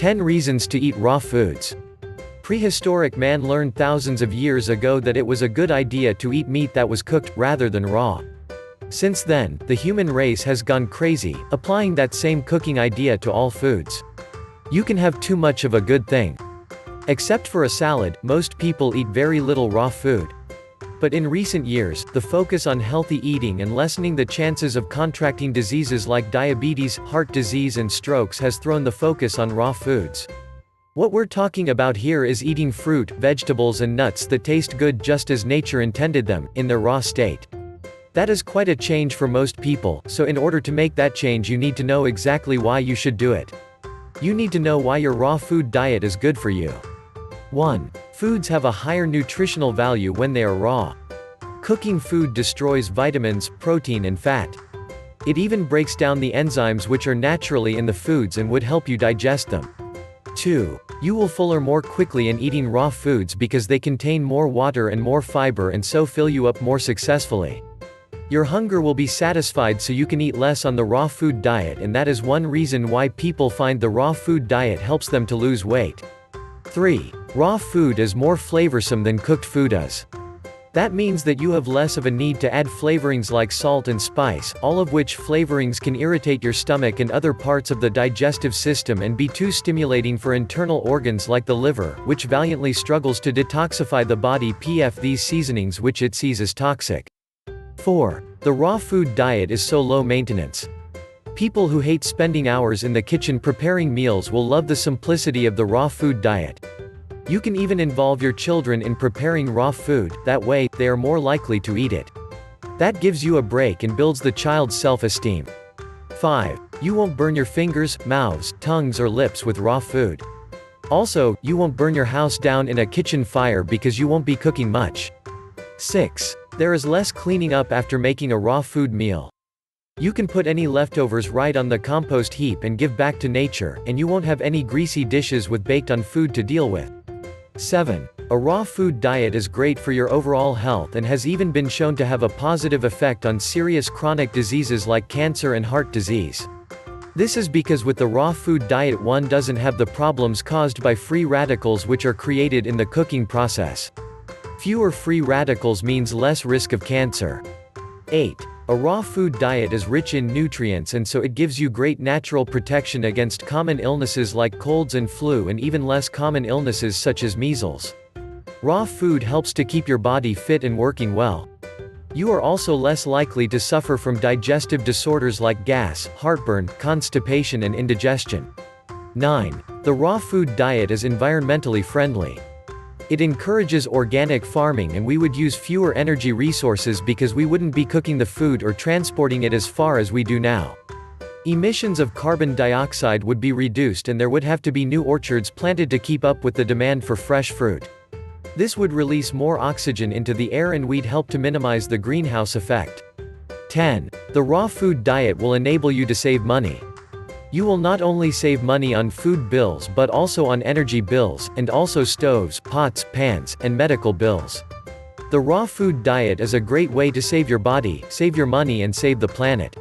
10 reasons to eat raw foods. Prehistoric man learned thousands of years ago that it was a good idea to eat meat that was cooked, rather than raw. Since then, the human race has gone crazy, applying that same cooking idea to all foods. You can have too much of a good thing. Except for a salad, most people eat very little raw food. But in recent years, the focus on healthy eating and lessening the chances of contracting diseases like diabetes, heart disease and strokes has thrown the focus on raw foods. What we're talking about here is eating fruit, vegetables and nuts that taste good just as nature intended them, in their raw state. That is quite a change for most people, so in order to make that change you need to know exactly why you should do it. You need to know why your raw food diet is good for you. 1. Foods have a higher nutritional value when they are raw. Cooking food destroys vitamins, protein and fat. It even breaks down the enzymes which are naturally in the foods and would help you digest them. 2. You will fuller more quickly in eating raw foods because they contain more water and more fiber and so fill you up more successfully. Your hunger will be satisfied so you can eat less on the raw food diet, and that is one reason why people find the raw food diet helps them to lose weight. 3. Raw food is more flavorsome than cooked food is. That means that you have less of a need to add flavorings like salt and spice, all of which flavorings can irritate your stomach and other parts of the digestive system and be too stimulating for internal organs like the liver, which valiantly struggles to detoxify the body pf these seasonings which it sees as toxic. 4. The raw food diet is so low maintenance. People who hate spending hours in the kitchen preparing meals will love the simplicity of the raw food diet. You can even involve your children in preparing raw food, that way, they are more likely to eat it. That gives you a break and builds the child's self-esteem. 5. You won't burn your fingers, mouths, tongues or lips with raw food. Also, you won't burn your house down in a kitchen fire because you won't be cooking much. 6. There is less cleaning up after making a raw food meal. You can put any leftovers right on the compost heap and give back to nature, and you won't have any greasy dishes with baked-on food to deal with. 7. A raw food diet is great for your overall health and has even been shown to have a positive effect on serious chronic diseases like cancer and heart disease. This is because with the raw food diet one doesn't have the problems caused by free radicals which are created in the cooking process. Fewer free radicals means less risk of cancer. 8. A raw food diet is rich in nutrients and so it gives you great natural protection against common illnesses like colds and flu and even less common illnesses such as measles. Raw food helps to keep your body fit and working well. You are also less likely to suffer from digestive disorders like gas, heartburn, constipation and indigestion. 9. The raw food diet is environmentally friendly. It encourages organic farming and we would use fewer energy resources because we wouldn't be cooking the food or transporting it as far as we do now. Emissions of carbon dioxide would be reduced and there would have to be new orchards planted to keep up with the demand for fresh fruit. This would release more oxygen into the air and we'd help to minimize the greenhouse effect. 10. The raw food diet will enable you to save money. You will not only save money on food bills but also on energy bills, and also stoves, pots, pans, and medical bills. The raw food diet is a great way to save your body, save your money and save the planet.